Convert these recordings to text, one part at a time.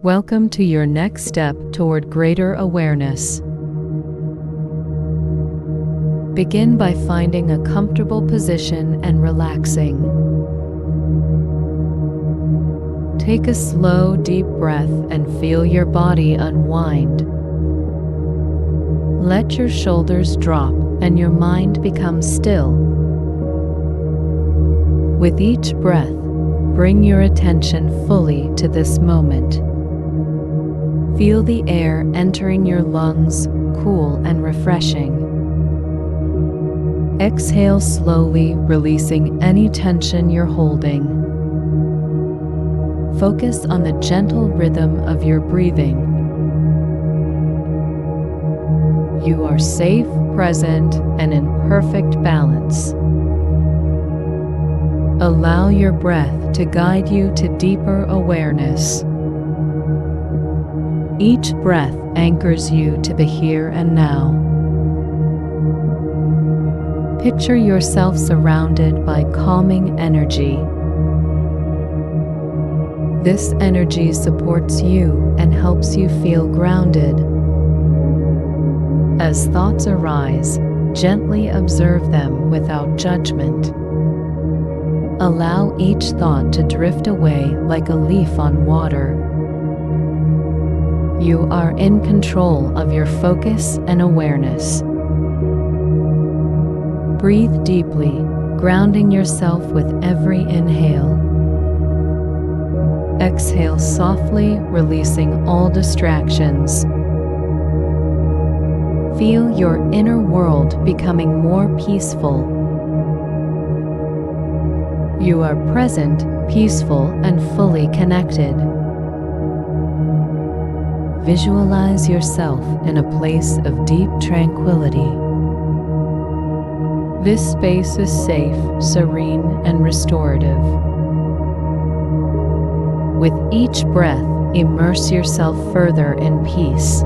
Welcome to your next step toward greater awareness. Begin by finding a comfortable position and relaxing. Take a slow, deep breath and feel your body unwind. Let your shoulders drop and your mind become still. With each breath, bring your attention fully to this moment. Feel the air entering your lungs, cool and refreshing. Exhale slowly, releasing any tension you're holding. Focus on the gentle rhythm of your breathing. You are safe, present, and in perfect balance. Allow your breath to guide you to deeper awareness. Each breath anchors you to the here and now. Picture yourself surrounded by calming energy. This energy supports you and helps you feel grounded. As thoughts arise, gently observe them without judgment. Allow each thought to drift away like a leaf on water. You are in control of your focus and awareness. Breathe deeply, grounding yourself with every inhale. Exhale softly, releasing all distractions. Feel your inner world becoming more peaceful. You are present, peaceful, and fully connected. Visualize yourself in a place of deep tranquility. This space is safe, serene, and restorative. With each breath, immerse yourself further in peace.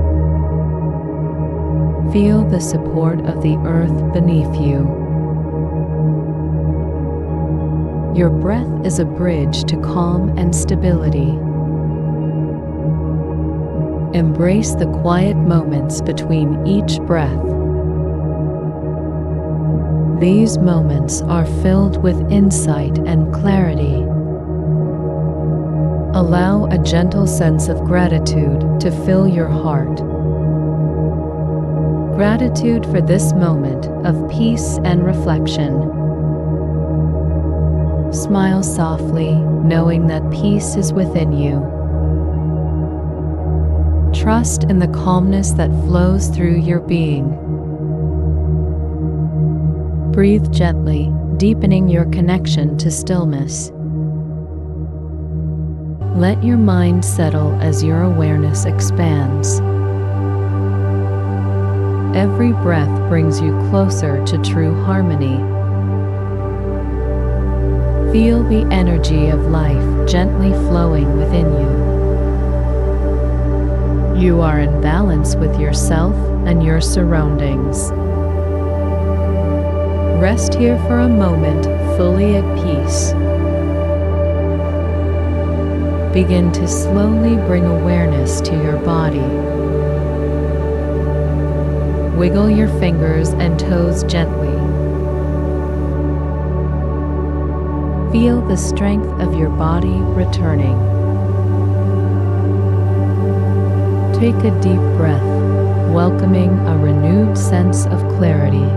Feel the support of the earth beneath you. Your breath is a bridge to calm and stability. Embrace the quiet moments between each breath. These moments are filled with insight and clarity. Allow a gentle sense of gratitude to fill your heart. Gratitude for this moment of peace and reflection. Smile softly, knowing that peace is within you. Trust in the calmness that flows through your being. Breathe gently, deepening your connection to stillness. Let your mind settle as your awareness expands. Every breath brings you closer to true harmony. Feel the energy of life gently flowing within you. You are in balance with yourself and your surroundings. Rest here for a moment, fully at peace. Begin to slowly bring awareness to your body. Wiggle your fingers and toes gently. Feel the strength of your body returning. Take a deep breath, welcoming a renewed sense of clarity.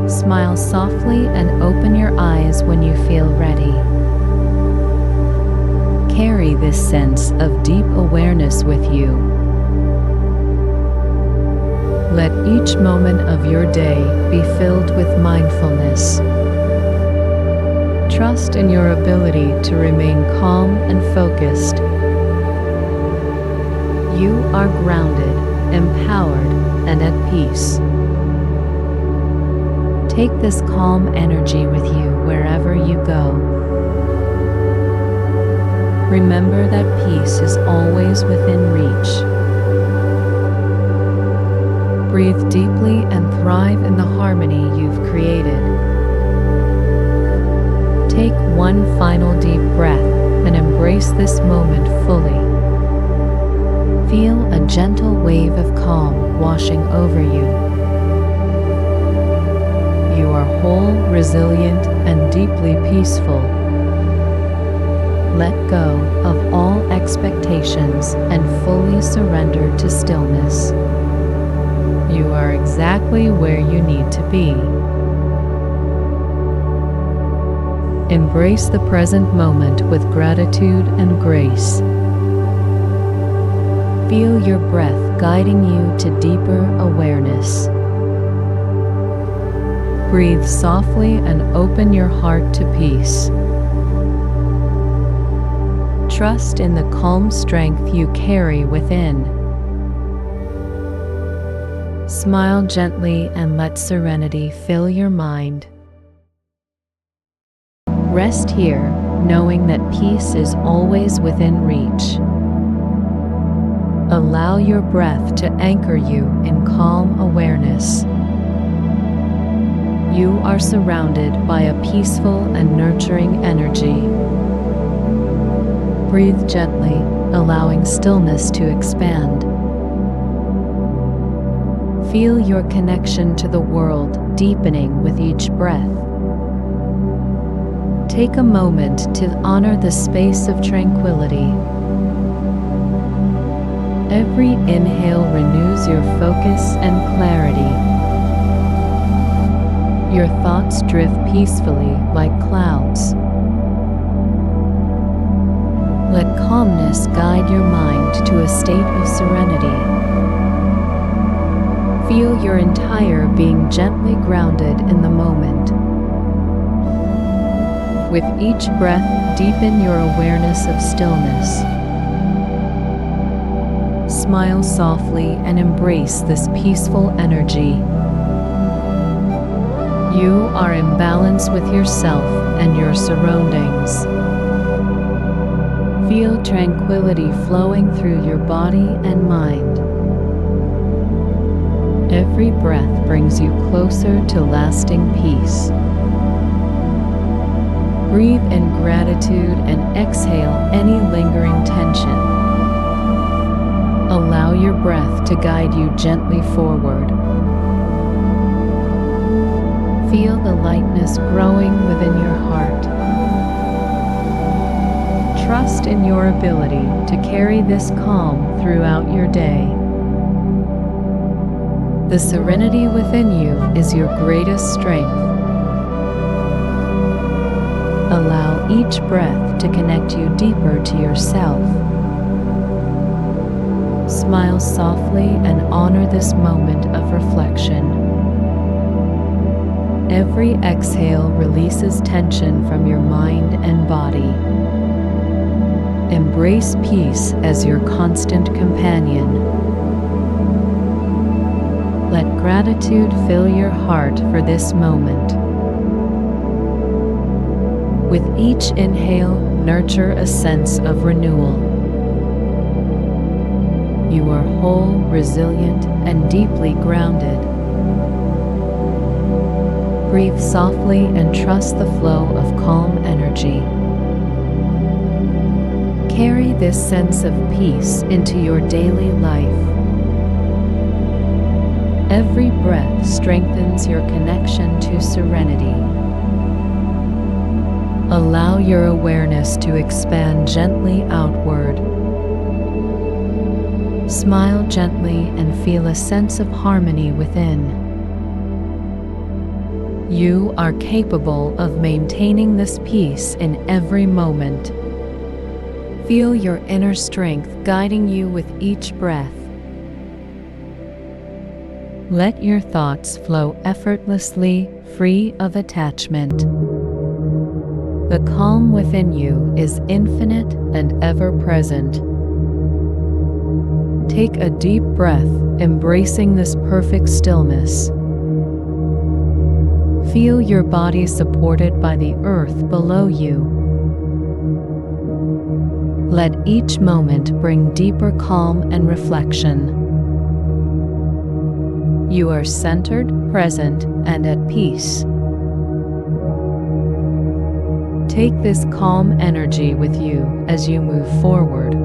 Smile softly and open your eyes when you feel ready. Carry this sense of deep awareness with you. Let each moment of your day be filled with mindfulness. Trust in your ability to remain calm and focused. You are grounded, empowered, and at peace. Take this calm energy with you wherever you go. Remember that peace is always within reach. Breathe deeply and thrive in the harmony you've created. Take one final deep breath and embrace this moment fully. Feel a gentle wave of calm washing over you. You are whole, resilient, and deeply peaceful. Let go of all expectations and fully surrender to stillness. You are exactly where you need to be. Embrace the present moment with gratitude and grace. Feel your breath guiding you to deeper awareness. Breathe softly and open your heart to peace. Trust in the calm strength you carry within. Smile gently and let serenity fill your mind. Rest here, knowing that peace is always within reach. Allow your breath to anchor you in calm awareness. You are surrounded by a peaceful and nurturing energy. Breathe gently, allowing stillness to expand. Feel your connection to the world deepening with each breath. Take a moment to honor the space of tranquility. Every inhale renews your focus and clarity. Your thoughts drift peacefully like clouds. Let calmness guide your mind to a state of serenity. Feel your entire being gently grounded in the moment. With each breath, deepen your awareness of stillness. Smile softly and embrace this peaceful energy. You are in balance with yourself and your surroundings. Feel tranquility flowing through your body and mind. Every breath brings you closer to lasting peace. Breathe in gratitude and exhale any lingering tension. Allow your breath to guide you gently forward. Feel the lightness growing within your heart. Trust in your ability to carry this calm throughout your day. The serenity within you is your greatest strength. Allow each breath to connect you deeper to yourself. Smile softly and honor this moment of reflection. Every exhale releases tension from your mind and body. Embrace peace as your constant companion. Let gratitude fill your heart for this moment. With each inhale, nurture a sense of renewal. You are whole, resilient, and deeply grounded. Breathe softly and trust the flow of calm energy. Carry this sense of peace into your daily life. Every breath strengthens your connection to serenity. Allow your awareness to expand gently outward. Smile gently and feel a sense of harmony within. You are capable of maintaining this peace in every moment. Feel your inner strength guiding you with each breath. Let your thoughts flow effortlessly, free of attachment. The calm within you is infinite and ever-present. Take a deep breath, embracing this perfect stillness. Feel your body supported by the earth below you. Let each moment bring deeper calm and reflection. You are centered, present, and at peace. Take this calm energy with you as you move forward.